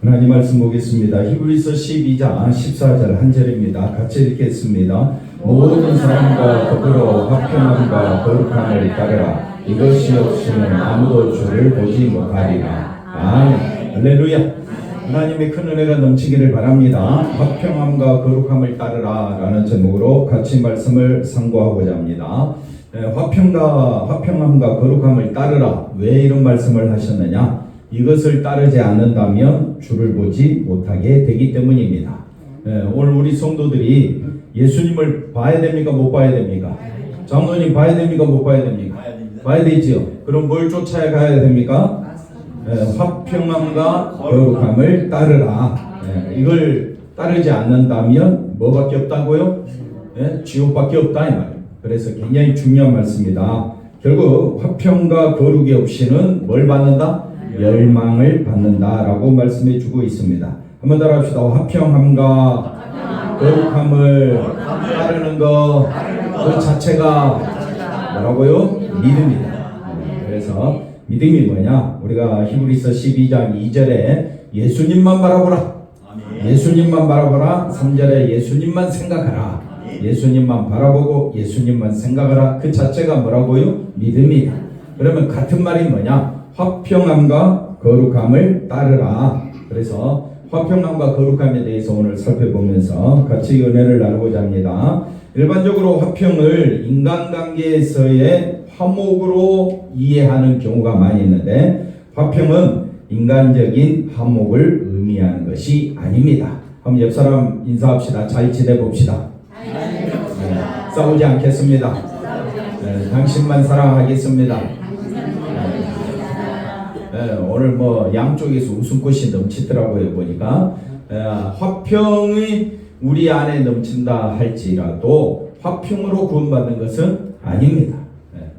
하나님 말씀 보겠습니다. 히브리서 12장 14절 한 절입니다. 같이 읽겠습니다. 모든 사람과 더불어 화평함과 거룩함을 따르라. 이것이 없이는 아무도 주를 보지 못하리라. 아멘. 할렐루야. 하나님의 큰 은혜가 넘치기를 바랍니다. 화평함과 거룩함을 따르라 라는 제목으로 같이 말씀을 상고하고자 합니다. 화평함과 거룩함을 따르라. 왜 이런 말씀을 하셨느냐? 이것을 따르지 않는다면 주를 보지 못하게 되기 때문입니다. 오늘 우리 성도들이 예수님을 봐야 됩니까? 못 봐야 됩니까? 장로님 봐야 됩니까? 못 봐야 됩니까? 봐야 되지요. 그럼 뭘 쫓아야 가야 됩니까? 화평함과 거룩함을 따르라. 이걸 따르지 않는다면 뭐밖에 없다고요? 지옥밖에 없다 이 말이에요. 그래서 굉장히 중요한 말씀입니다. 결국 화평과 거룩이 없이는 뭘 받는다? 멸망을 받는다라고 말씀해 주고 있습니다. 한번 따라합시다. 화평함과 거룩함을 따르는 것 그 자체가 뭐라고요? 믿음이다. 그래서 믿음이 뭐냐? 우리가 히브리서 12장 2절에 예수님만 바라보라. 예수님만 바라보라. 3절에 예수님만 생각하라. 예수님만 바라보고 예수님만 생각하라. 그 자체가 뭐라고요? 믿음이다. 그러면 같은 말이 뭐냐? 화평함과 거룩함을 따르라. 그래서 화평함과 거룩함에 대해서 오늘 살펴보면서 같이 은혜를 나누고자 합니다. 일반적으로 화평을 인간관계에서의 화목으로 이해하는 경우가 많이 있는데 화평은 인간적인 화목을 의미하는 것이 아닙니다. 한번 옆 사람 인사합시다. 잘 지내봅시다. 싸우지 않겠습니다. 당신만 사랑하겠습니다. 오늘 뭐 양쪽에서 웃음꽃이 넘치더라고요. 보니까 화평이 우리 안에 넘친다 할지라도 화평으로 구원받는 것은 아닙니다.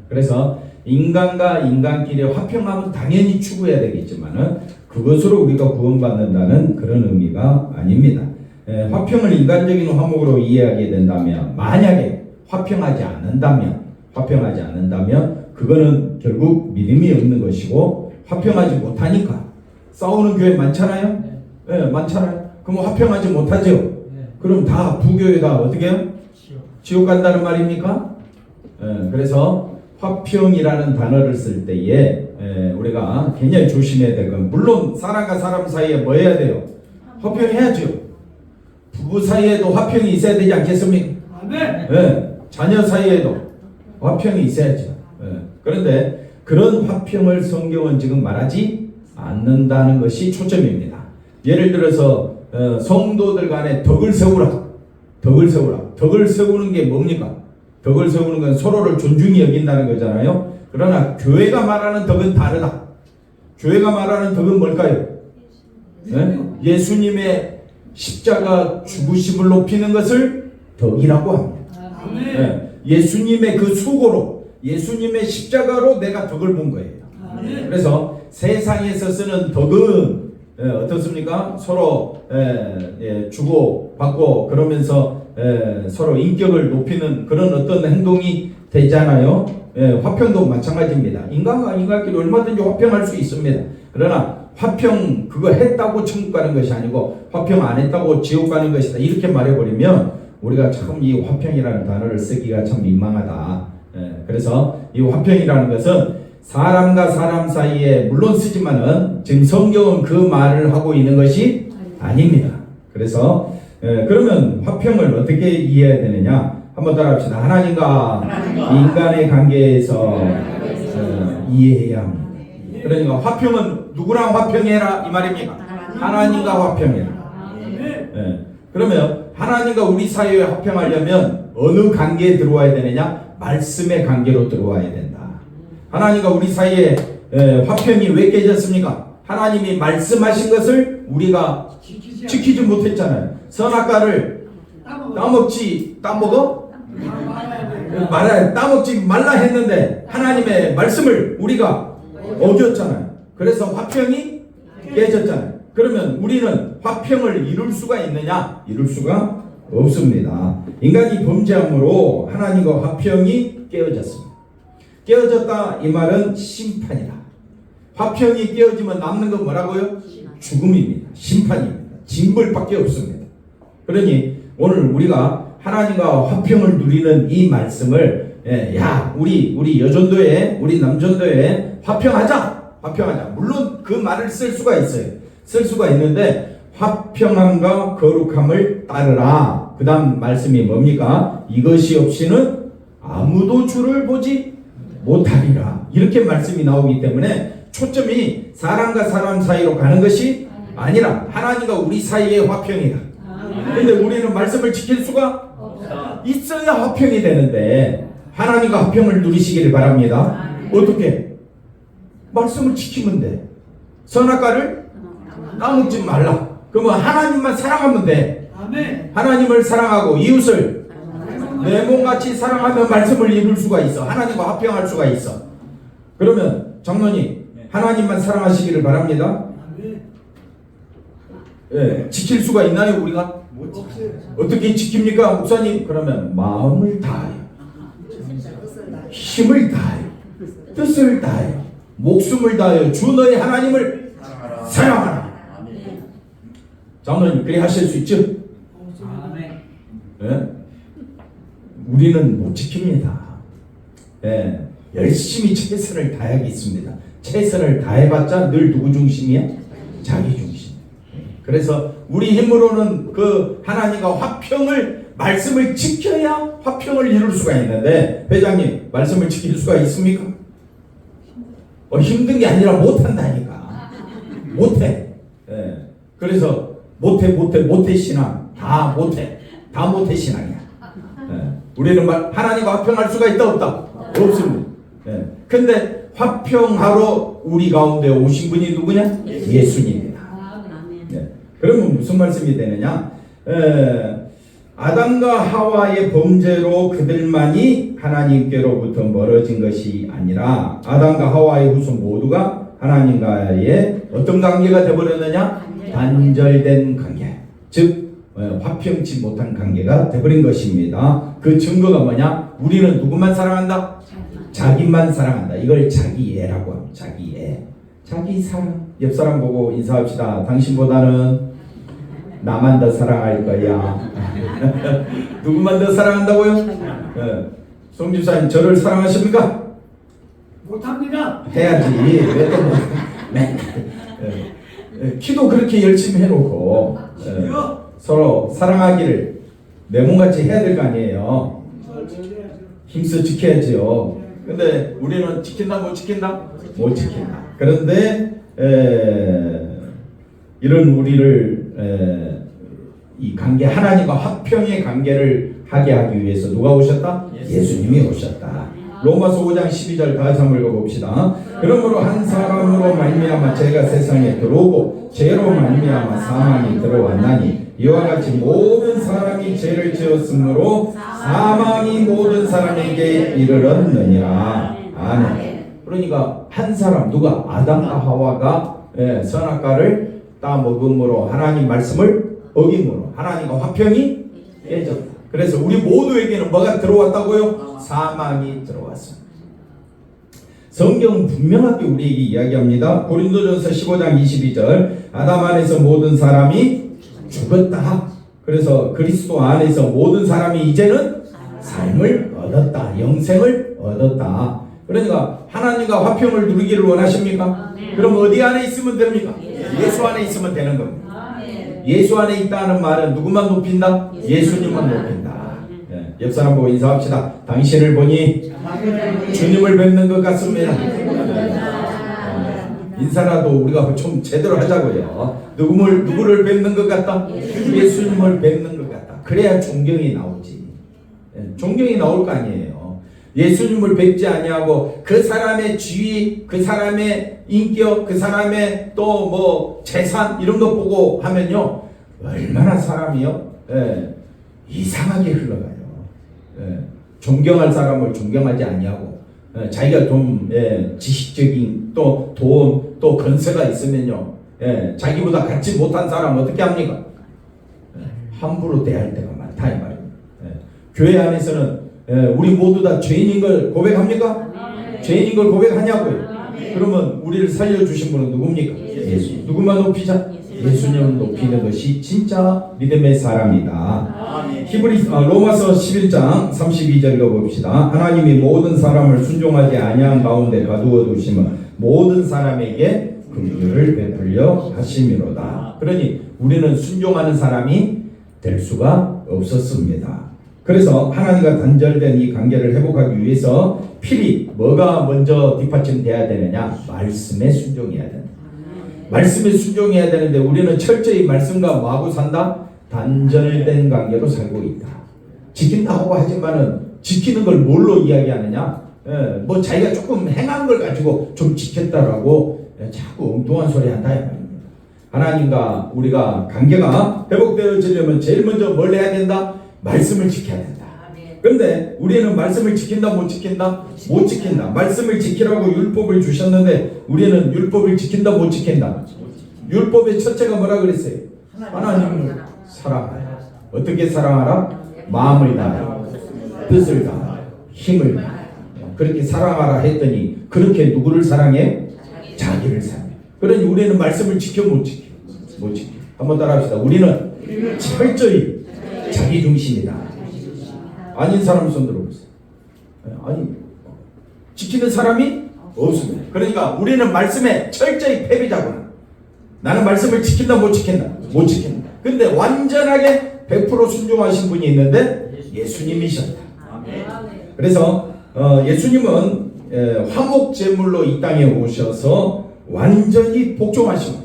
그래서 인간과 인간끼리 화평함은 당연히 추구해야 되겠지만은 그것으로 우리가 구원받는다는 그런 의미가 아닙니다. 화평을 인간적인 화목으로 이해하게 된다면, 만약에 화평하지 않는다면 그거는 결국 믿음이 없는 것이고, 화평하지 못하니까 싸우는 교회 많잖아요. 많잖아요. 그럼 화평하지 못하죠. 그럼 다 부교회가 어떻게 해요? 지옥 간다는 말입니까? 그래서 화평이라는 단어를 쓸 때에 우리가 굉장히 조심해야 될 건, 물론 사람과 사람 사이에 뭐 해야 돼요? 화평해야죠. 부부 사이에도 화평이 있어야 되지 않겠습니까? 자녀 사이에도 화평이 있어야죠. 그런데 그런 화평을 성경은 지금 말하지 않는다는 것이 초점입니다. 예를 들어서 성도들 간에 덕을 세우라. 덕을 세우는 게 뭡니까? 덕을 세우는 건 서로를 존중히 여긴다는 거잖아요. 그러나 교회가 말하는 덕은 다르다. 교회가 말하는 덕은 뭘까요? 예수님의 십자가 죽으심을 높이는 것을 덕이라고 합니다. 예수님의 그 수고로, 예수님의 십자가로 내가 덕을 본 거예요. 그래서 세상에서 쓰는 덕은 어떻습니까? 서로 주고 받고 그러면서 서로 인격을 높이는 그런 어떤 행동이 되잖아요. 화평도 마찬가지입니다. 인간과 인간끼리 얼마든지 화평할 수 있습니다. 그러나 화평 그거 했다고 천국 가는 것이 아니고 화평 안 했다고 지옥 가는 것이다. 이렇게 말해버리면 우리가 참 이 화평이라는 단어를 쓰기가 참 민망하다. 그래서 이 화평이라는 것은 사람과 사람 사이에 물론 쓰지만은 지금 성경은 그 말을 하고 있는 것이 아닙니다. 그래서 그러면 화평을 어떻게 이해해야 되느냐? 한번 따라합시다. 하나님과 인간의 관계에서 이해해야 합니다. 그러니까 화평은 누구랑 화평해라 이 말입니까? 하나님과 화평해라. 그러면 하나님과 우리 사이에 화평하려면 어느 관계에 들어와야 되느냐? 말씀의 관계로 들어와야 된다. 하나님과 우리 사이에 화평이 왜 깨졌습니까? 하나님이 말씀하신 것을 우리가 지키지 못했잖아요. 선악과를 따먹지 말라 했는데 하나님의 말씀을 우리가 어겼잖아요. 그래서 화평이 깨졌잖아요. 그러면 우리는 화평을 이룰 수가 있느냐? 이룰 수가 없습니다. 인간이 범죄함으로 하나님과 화평이 깨어졌습니다. 깨어졌다 이 말은 심판이다. 화평이 깨어지면 남는 건 뭐라고요? 죽음입니다. 심판입니다. 징벌밖에 없습니다. 그러니 오늘 우리가 하나님과 화평을 누리는 이 말씀을 야 우리 여전도에 우리 남전도에 화평하자. 물론 그 말을 쓸 수가 있어요. 쓸 수가 있는데 화평함과 거룩함을 따르라. 그 다음 말씀이 뭡니까? 이것이 없이는 아무도 주를 보지 못하리라. 이렇게 말씀이 나오기 때문에 초점이 사람과 사람 사이로 가는 것이 아니라 하나님과 우리 사이의 화평이다. 그런데 우리는 말씀을 지킬 수가 있어야 화평이 되는데 하나님과 화평을 누리시기를 바랍니다. 어떻게? 말씀을 지키면 돼. 선악과를 따먹지 말라. 그러면 하나님만 사랑하면 돼. 하나님을 사랑하고 이웃을 내 몸같이 사랑하면 말씀을 이룰 수가 있어. 하나님과 화평할 수가 있어. 그러면 장로님 하나님만 사랑하시기를 바랍니다. 예, 지킬 수가 있나요 우리가? 어떻게 지킵니까 목사님? 그러면 마음을 다하여 힘을 다하여 뜻을 다하여 목숨을 다하여 주 너의 하나님을 사랑하라. 장로님 그래 하실 수 있죠? 예? 우리는 못 지킵니다. 예, 열심히 최선을 다하겠습니다. 최선을 다해봤자 늘 누구 중심이야? 자기 중심. 그래서 우리 힘으로는 그 하나님과 화평을 말씀을 지켜야 화평을 이룰 수가 있는데 회장님 말씀을 지킬 수가 있습니까? 힘든 게 아니라 못한다니까. 못해. 예. 그래서 못해 신앙. 다 못해 신앙이야. 예. 우리는 하나님과 화평할 수가 있다 없다? 없습니다. 예. 근데 화평하러 우리 가운데 오신 분이 누구냐? 예수님입니다. 예. 그러면 무슨 말씀이 되느냐? 아담과 하와의 범죄로 그들만이 하나님께로부터 멀어진 것이 아니라 아담과 하와의 후손 모두가 하나님과의 어떤 관계가 되어버렸느냐? 단절된 관계. 즉 화평치 못한 관계가 되어버린 것입니다. 그 증거가 뭐냐? 우리는 누구만 사랑한다? 자기만 사랑한다. 이걸 자기애라고 합니다. 자기애. 자기 사랑. 옆 사람 보고 인사합시다. 당신보다는 나만 더 사랑할 거야. 누구만 더 사랑한다고요? 네. 송 집사님 저를 사랑하십니까? 못합니다. 해야지. 왜 또 못? 네. 기도 그렇게 열심히 해놓고 서로 사랑하기를 내 몸같이 해야 될 거 아니에요. 힘써 지켜야죠. 근데 우리는 지킨다 못 지킨다? 못 지킨다. 그런데 이런 우리를 이 관계 하나님과 화평의 관계를 하게 하기 위해서 누가 오셨다? 예수님이 오셨다. 로마서 5장 12절 다시 한번 읽어봅시다. 그러므로 한 사람으로 말미암아 죄가 세상에 들어오고 죄로 말미암아 사망이 들어왔나니 이와 같이 모든 사람이 죄를 지었으므로 사망이 모든 사람에게 이르렀느니라. 아멘. 그러니까 한 사람 누가? 아담과 하와가 선악과를 따먹음으로 하나님 말씀을 어김으로 하나님과 화평이 깨졌다. 그래서 우리 모두에게는 뭐가 들어왔다고요? 사망이 들어왔습니다. 성경은 분명하게 우리에게 이야기합니다. 고린도전서 15장 22절 아담 안에서 모든 사람이 죽었다. 그래서 그리스도 안에서 모든 사람이 이제는 삶을 얻었다. 영생을 얻었다. 그러니까 하나님과 화평을 누리기를 원하십니까? 그럼 어디 안에 있으면 됩니까? 예수 안에 있으면 되는 겁니다. 예수 안에 있다는 말은 누구만 높인다? 예수님만 높인다. 옆 사람 보고 인사합시다. 당신을 보니 주님을 뵙는 것 같습니다. 인사라도 우리가 좀 제대로 하자고요. 누구를 뵙는 것 같다? 예수님을 뵙는 것 같다. 그래야 존경이 나오지. 존경이 나올 거 아니에요. 예수님을 뵙지 아니하고 그 사람의 지위, 그 사람의 인격, 그 사람의 또 뭐 재산 이런 거 보고 하면요 얼마나 사람이요 이상하게 흘러가요. 존경할 사람을 존경하지 아니하고 자기가 좀 지식적인 또 돈 또 건세가 있으면요 자기보다 갖지 못한 사람 어떻게 합니까? 함부로 대할 때가 많다 이 말입니다. 교회 안에서는 우리 모두 다 죄인인 걸 고백합니까? 죄인인 걸 고백하냐고요? 그러면 우리를 살려주신 분은 누굽니까? 예수. 누구만 높이자? 예수님을 높이는 것이 진짜 믿음의 사람이다. 로마서 11장 32절 읽어봅시다. 하나님이 모든 사람을 순종하지 아니한 가운데 가두어 두시면 모든 사람에게 긍휼을 베풀려 하심이로다. 그러니 우리는 순종하는 사람이 될 수가 없었습니다. 그래서 하나님과 단절된 이 관계를 회복하기 위해서 필히 뭐가 먼저 뒷받침돼야 되느냐? 말씀에 순종해야 된다. 말씀에 순종해야 되는데 우리는 철저히 말씀과 뭐하고 산다? 단절된 관계로 살고 있다. 지킨다고 하지만은 지키는 걸 뭘로 이야기하느냐? 뭐 자기가 조금 행한 걸 가지고 좀 지켰다라고 자꾸 엉뚱한 소리 한다 이 말입니다. 하나님과 우리가 관계가 회복되어지려면 제일 먼저 뭘 해야 된다? 말씀을 지켜야 된다. 그런데 우리는 말씀을 지킨다 못 지킨다? 못 지킨다. 말씀을 지키라고 율법을 주셨는데 우리는 율법을 지킨다 못 지킨다? 율법의 첫째가 뭐라 그랬어요? 하나님을 사랑하라. 어떻게 사랑하라? 마음을 다하여 뜻을 다하여 힘을 다하여 그렇게 사랑하라 했더니 그렇게 누구를 사랑해? 자기를 사랑해. 그러니 우리는 말씀을 지켜 못 지켜? 못 지켜. 한번 따라합시다. 우리는 철저히 자기 중심이다. 아닌 사람 손 들어보세요. 아니 지키는 사람이 없습니다. 그러니까 우리는 말씀에 철저히 패배자구나. 나는 말씀을 지킨다 못 지킨다? 못 지킨다. 근데 완전하게 100% 순종하신 분이 있는데 예수님이셨다. 그래서 예수님은 화목제물로 이 땅에 오셔서 완전히 복종하신 분.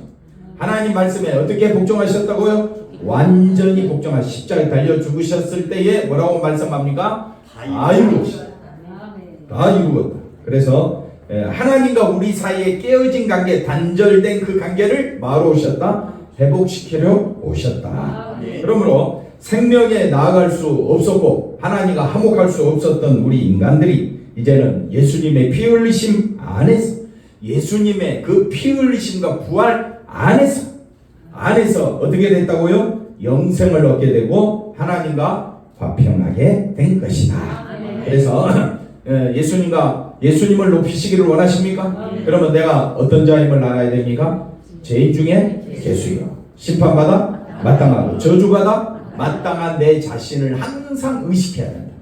하나님 말씀에 어떻게 복종하셨다고요? 완전히 복종하신 십자가에 달려 죽으셨을 때에 뭐라고 말씀합니까? 다 이루었다. 다 이루었다. 그래서 하나님과 우리 사이에 깨어진 관계, 단절된 그 관계를 뭐하러 오셨다? 회복시키려 오셨다. 그러므로 생명에 나아갈 수 없었고 하나님과 화목할 수 없었던 우리 인간들이 이제는 예수님의 피 흘리심 안에서 예수님의 그 피 흘리심과 부활 안에서 어떻게 됐다고요? 영생을 얻게 되고 하나님과 화평하게 된 것이다. 그래서 예수님을 높이시기를 원하십니까? 그러면 내가 어떤 자임을 알아야 됩니까? 죄인 중에 괴수요. 심판받아 마땅하고 저주받아 마땅한 내 자신을 항상 의식해야 된다.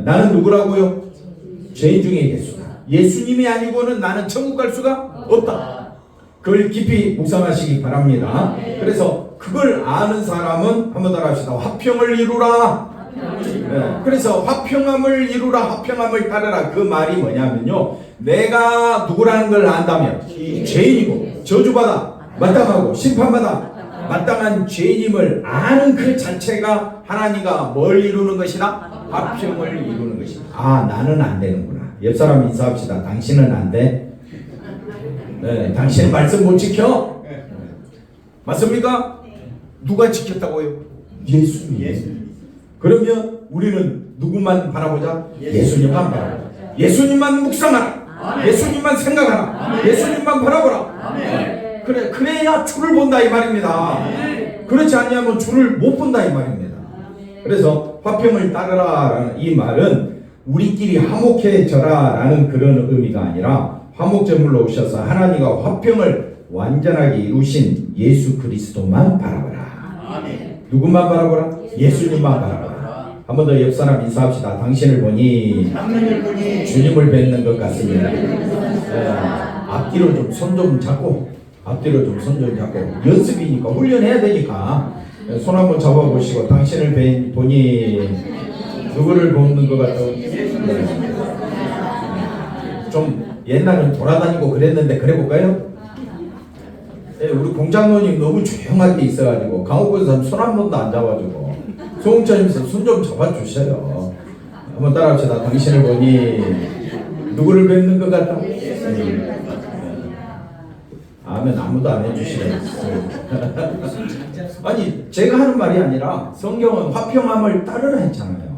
나는 누구라고요? 죄인 중에 괴수다. 예수님이 아니고는 나는 천국 갈 수가 없다. 그걸 깊이 묵상하시기 바랍니다. 그래서 그걸 아는 사람은 한번 따라합시다. 화평을 이루라. 그래서 화평함을 이루라, 화평함을 따르라. 그 말이 뭐냐면요, 내가 누구라는 걸 안다면 죄인이고 저주받아 마땅하고 심판받아 마땅한 죄인임을 아는 그 자체가 하나님과 뭘 이루는 것이다? 화평을 이루는 것이다. 아, 나는 안 되는구나. 옆 사람 인사합시다. 당신은 안 돼. 당신은 말씀 못 지켜? 맞습니까? 누가 지켰다고요? 예수님. 그러면 우리는 누구만 바라보자? 예수님만 바라보자. 예수님만 묵상하라. 예수님만 생각하라. 예수님만 바라보라. 그래야 주를 본다 이 말입니다. 그렇지 않으면 주를 못 본다 이 말입니다. 그래서 화평을 따르라라는 이 말은 우리끼리 화목해져라라는 그런 의미가 아니라 화목제물로 오셔서 하나님과 화평을 완전하게 이루신 예수 그리스도만 바라보라. 누구만 바라보라? 예수님만 바라보라. 한 번 더 옆 사람 인사합시다. 당신을 보니 주님을 뵙는 것 같습니다. 앞뒤로 좀 손 좀 잡고, 앞뒤로 좀 손 좀 잡고, 연습이니까 훈련해야 되니까 손 한번 잡아보시고, 당신을 보니 누구를 보는 것 같다고? 좀 옛날엔 돌아다니고 그랬는데 그래 볼까요? 우리 공장노님 너무 조용하게 있어가지고 강호구에서 손 한 번도 안 잡아주고 소홍차님께서 손 좀 잡아주셔요. 한번 따라합시다. 당신을 보니 누구를 뵙는 것 같다? 아멘. 아무도 안 해주시네. 아니 제가 하는 말이 아니라 성경은 화평함을 따르라 했잖아요.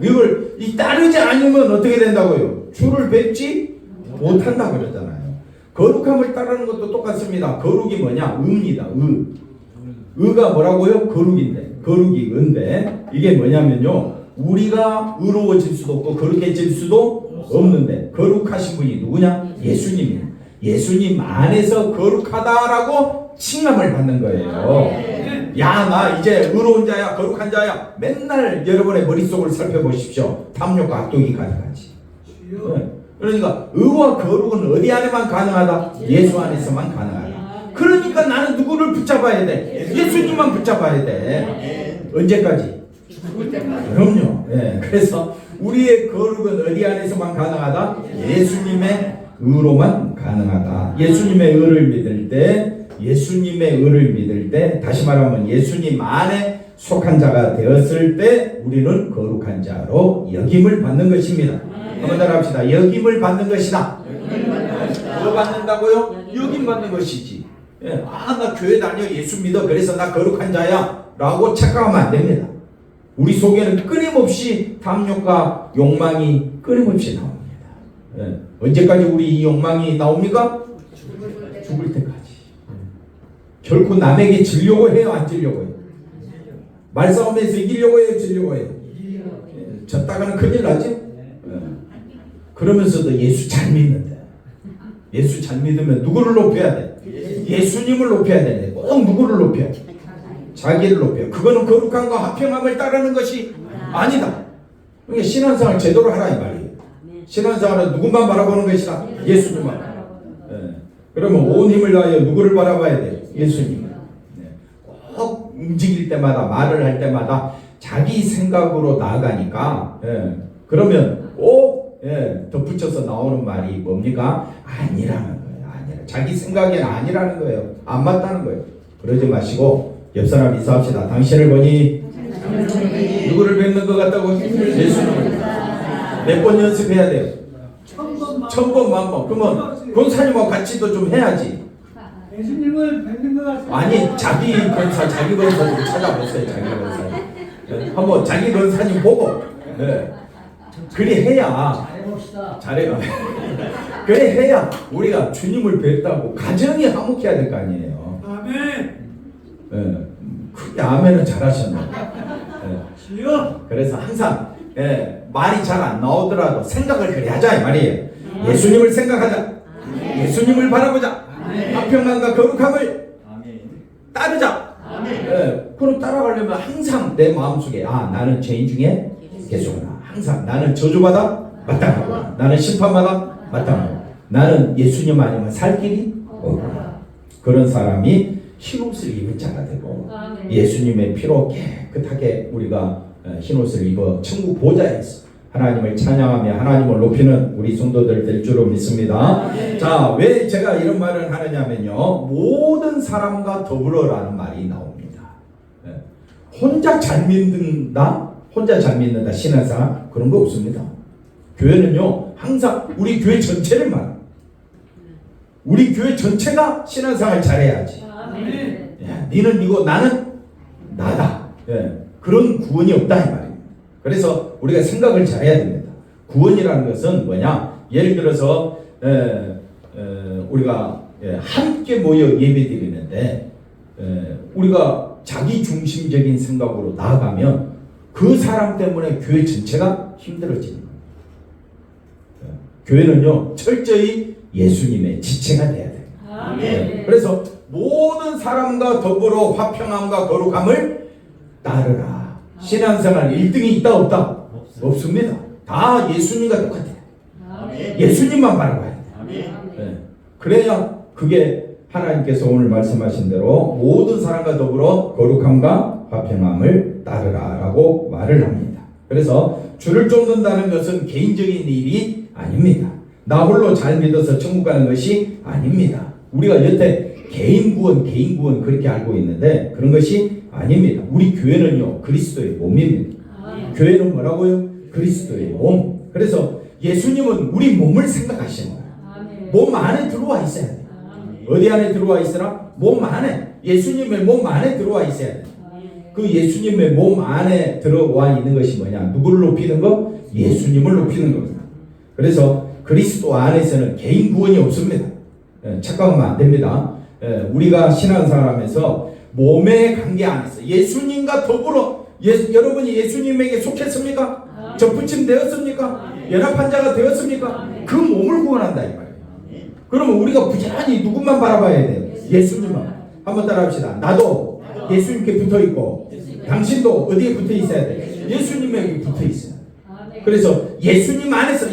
이걸 따르지 않으면 어떻게 된다고요? 주를 뵙지 못한다 그러잖아요. 거룩함을 따르는 것도 똑같습니다. 거룩이 뭐냐? 의입니다. 의가 뭐라고요? 거룩인데, 거룩이 의인데 이게 뭐냐면요, 우리가 의로워질 수도 없고 거룩해질 수도 없는데 거룩하신 분이 누구냐? 예수님이에요. 예수님 안에서 거룩하다라고 칭함을 받는 거예요. 야, 나 이제 의로운 자야, 거룩한 자야. 맨날 여러분의 머릿속을 살펴보십시오. 탐욕과 악독이 가득하지. 그러니까 의와 거룩은 어디 안에만 가능하다? 예수 안에서만 가능하다. 그러니까 나는 누구를 붙잡아야 돼? 예수님만 붙잡아야 돼. 언제까지? 그럼요. 예. 그래서 우리의 거룩은 어디 안에서만 가능하다? 예수님의 의로만 가능하다. 예수님의 의를 믿을 때, 예수님의 의를 믿을 때, 다시 말하면 예수님 안에 속한 자가 되었을 때 우리는 거룩한 자로 여김을 받는 것입니다. 한번 더 합시다. 여김을 받는 것이다. 뭐 받는다고요? 여김 받는 것이지. 예. 아, 나 교회 다녀, 예수 믿어, 그래서 나 거룩한 자야 라고 착각하면 안 됩니다. 우리 속에는 끊임없이 탐욕과 욕망이 끊임없이 나옵니다. 예. 언제까지 우리 이 욕망이 나옵니까? 죽을 때까지. 결코 남에게 지려고 해요, 안 지려고 해요? 말싸움에서 이기려고 해요, 지려고 해요? 예. 졌다가는 큰일 나지? 예. 그러면서도 예수 잘 믿는데, 예수 잘 믿으면 누구를 높여야 돼? 예수님을 높여야 되는데 꼭 누구를 높여? 자기를 높여. 그거는 거룩함과 화평함을 따르는 것이 아니다. 그러니까 신앙생활 제대로 하라 이 말이에요. 신앙생활은 누구만 바라보는 것이다? 예수님만. 예. 그러면 온 힘을 다하여 누구를 바라봐야 돼? 예수님. 예. 꼭 움직일 때마다, 말을 할 때마다 자기 생각으로 나아가니까, 예. 그러면 꼭 덧붙여서 나오는 말이 뭡니까? 아니라는 거예요. 아니라. 자기 생각에는 아니라는 거예요. 안 맞다는 거예요. 그러지 마시고 옆 사람 인사합시다. 당신을 보니 누구를 뵙는 것 같다고? 예수님을. 몇 번 연습해야 돼요? 1000번, 만번. 그러면 권사님하고 같이도 좀 해야지. 예수님을 뵙는 것 같습니다. 아니, 자기 권사, 자기 권사님 찾아보세요. 자기 권사님. 네. 한번 자기 권사님 보고. 네. 그래 해야. 잘해요. 그래 해야 우리가 주님을 뵙다고 가정이 화목해야 될 거 아니에요. 아멘. 네. 크게 아멘은 잘하셨네. 네. 그래서 항상 말이 잘 안 나오더라도 생각을 그래 하자 이 말이에요. 예수님을 생각하자. 예수님을 바라보자. 화평함과 거룩함을 따르자. 그럼 따라가려면 항상 내 마음속에 나는 죄인 중에 계속나. 항상 나는 저주받아 마땅하고 나는 심판받아 마땅하고 나는 예수님 아니면 살 길이 없구나. 그런 사람이 흰옷을 입은 자가 되고 예수님의 피로 깨끗하게 우리가 흰옷을 입어 천국 보좌에서 하나님을 찬양하며 하나님을 높이는 우리 성도들 될 줄로 믿습니다. 자, 왜 제가 이런 말을 하느냐면요, 모든 사람과 더불어라는 말이 나옵니다. 혼자 잘 믿는다? 혼자 잘 믿는다 신앙생활? 그런 거 없습니다. 교회는요 항상 우리 교회 전체를 말합니다. 우리 교회 전체가 신앙생활 잘해야지. 야, 니는 이거 나는 나다. 그런 구원이 없다 이 말입니다. 그래서 우리가 생각을 잘해야 됩니다. 구원이라는 것은 뭐냐? 예를 들어서 우리가 함께 모여 예배드리는데 우리가 자기 중심적인 생각으로 나아가면 그 사람 때문에 교회 전체가 힘들어지는 거예요. 교회는요 철저히 예수님의 지체가 돼야 돼요. 그래서 모든 사람과 더불어 화평함과 거룩함을 따르라. 신앙생활 1등이 있다 없다? 없습니다. 다 예수님과 똑같아요. 예수님만 바라봐야 돼요. 그래야 그게 하나님께서 오늘 말씀하신 대로 모든 사람과 더불어 거룩함과 화평함을 따르라 라고 말을 합니다. 그래서 주를 쫓는다는 것은 개인적인 일이 아닙니다. 나 홀로 잘 믿어서 천국 가는 것이 아닙니다. 우리가 여태 개인 구원 그렇게 알고 있는데 그런 것이 아닙니다. 우리 교회는요 그리스도의 몸입니다. 교회는 뭐라고요? 그리스도의 몸. 그래서 예수님은 우리 몸을 생각하시는 거예요. 몸 안에 들어와 있어야 돼요. 어디 안에 들어와 있으라? 몸 안에. 예수님의 몸 안에 들어와 있어야 돼요. 그 예수님의 몸 안에 들어와 있는 것이 뭐냐? 누구를 높이는 거? 예수님을 높이는 겁니다. 그래서 그리스도 안에서는 개인 구원이 없습니다. 착각하면 안 됩니다. 우리가 신앙생활하면서 몸의 관계 안에서 예수님과 더불어 여러분이 예수님에게 속했습니까? 접붙임 되었습니까? 연합한 자가 되었습니까? 그 몸을 구원한다 이 말이에요. 그러면 우리가 부지런히 누구만 바라봐야 돼요? 예수님만. 한번 따라합시다. 나도 예수님께 붙어있고 당신도 어디에 붙어있어야 돼? 예수님에게 붙어있어요. 그래서 예수님 안에서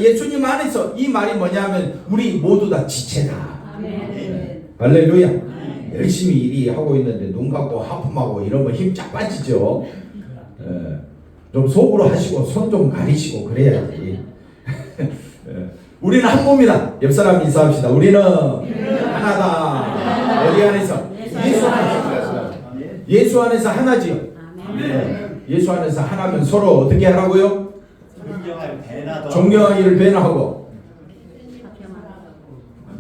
이 말이 뭐냐면 우리 모두 다 지체다. 할렐루야. 열심히 일이 하고 있는데 눈 감고 하품하고 이러면 힘 쫙 빠지죠. 좀 속으로 하시고 손 좀 가리시고 그래야지. 우리는 한 몸이다. 옆 사람 인사합시다. 우리는 하나다. 어디 안에서? 예수 안에서. 예수 안에서 하나지요. 예수 안에서 하나면 서로 어떻게 하라고요? 존경하기를 배나하고.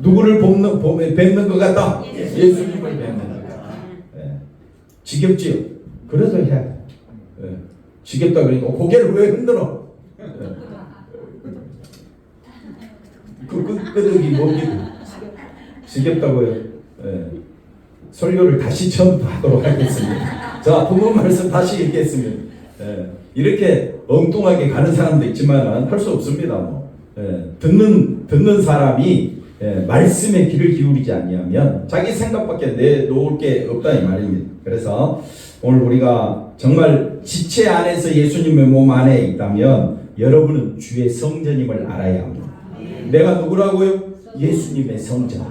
누구를 뵙는 것 같다? 예수님을 뵙는 것 같다. 지겹지요? 그래서 해야 돼. 지겹다 그러니까 고개를 왜 흔들어? 그 끄덕이 뭡니까? 지겹다고요. 설교를 다시 처음부터 하도록 하겠습니다. 자, 본문 말씀 다시 읽겠습니다. 이렇게 엉뚱하게 가는 사람도 있지만 할 수 없습니다. 뭐. 듣는 사람이 말씀에 귀를 기울이지 않으면 자기 생각밖에 내놓을 게 없다 이 말입니다. 그래서 오늘 우리가 정말 지체 안에서 예수님의 몸 안에 있다면 여러분은 주의 성전임을 알아야 합니다. 내가 누구라고요? 예수님의 성전.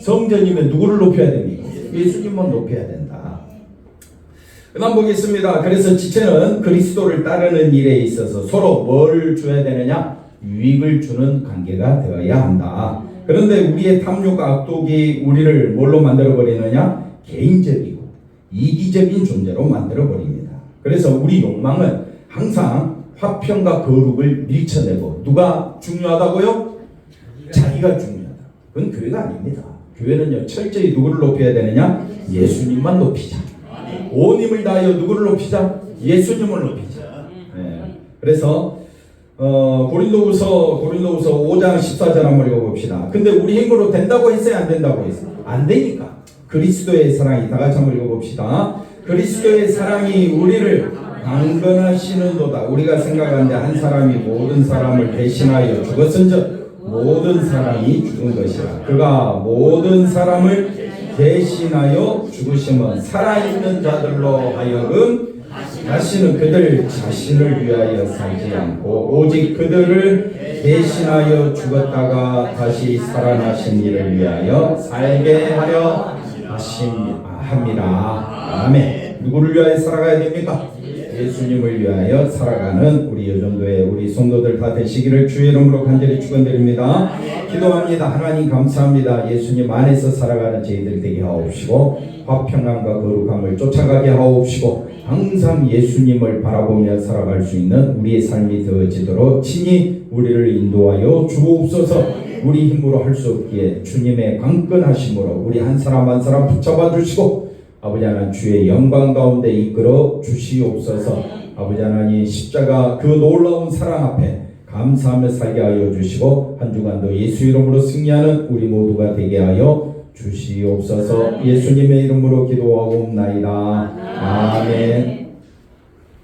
성전이면 누구를 높여야 됩니까? 예수님만 높여야 된다. 그 다음 보겠습니다. 그래서 지체는 그리스도를 따르는 일에 있어서 서로 뭘 줘야 되느냐? 유익을 주는 관계가 되어야 한다. 그런데 우리의 탐욕과 악독이 우리를 뭘로 만들어버리느냐? 개인적이고 이기적인 존재로 만들어버립니다. 그래서 우리 욕망은 항상 화평과 거룩을 밀쳐내고 누가 중요하다고요? 자기가 중요하다. 그건 교회가 아닙니다. 교회는요 철저히 누구를 높여야 되느냐? 예수님만 높이자. 온 힘을 다하여 누구를 높이자? 예수님을 높이자. 그래서 고린도후서 5장 14절 한번 읽어봅시다. 근데 우리 힘으로 된다고 했어요? 안 된다고 했어요? 안 되니까. 그리스도의 사랑이 다 같이 한번 읽어봅시다. 그리스도의 사랑이 우리를 강건하시는도다. 우리가 생각하는데 한 사람이 모든 사람을 대신하여 죽었은즉 모든 사람이 죽은 것이라. 그가 모든 사람을 대신하여 죽으심은 살아있는 자들로 하여금 다시는 그들 자신을 위하여 살지 않고 오직 그들을 대신하여 죽었다가 다시 살아나신 이를 위하여 살게 하려 하심합니다. 아멘. 누구를 위하여 살아가야 됩니까? 예수님을 위하여 살아가는 우리 여전도의 우리 성도들 다 되시기를 주의 이름으로 간절히 축원드립니다. 기도합니다. 하나님 감사합니다. 예수님 안에서 살아가는 저희들 되게 하옵시고 화평함과 거룩함을 쫓아가게 하옵시고 항상 예수님을 바라보며 살아갈 수 있는 우리의 삶이 되어지도록 친히 우리를 인도하여 주옵소서. 우리 힘으로 할 수 없기에 주님의 강건하심으로 우리 한 사람 한 사람 붙잡아 주시고 아버지 하나님 주의 영광 가운데 이끌어 주시옵소서. 아버지 하나님 십자가 그 놀라운 사랑 앞에 감사하며 살게 하여 주시고 한 주간도 예수 이름으로 승리하는 우리 모두가 되게 하여 주시옵소서. 예수님의 이름으로 기도하옵나이다. 아멘.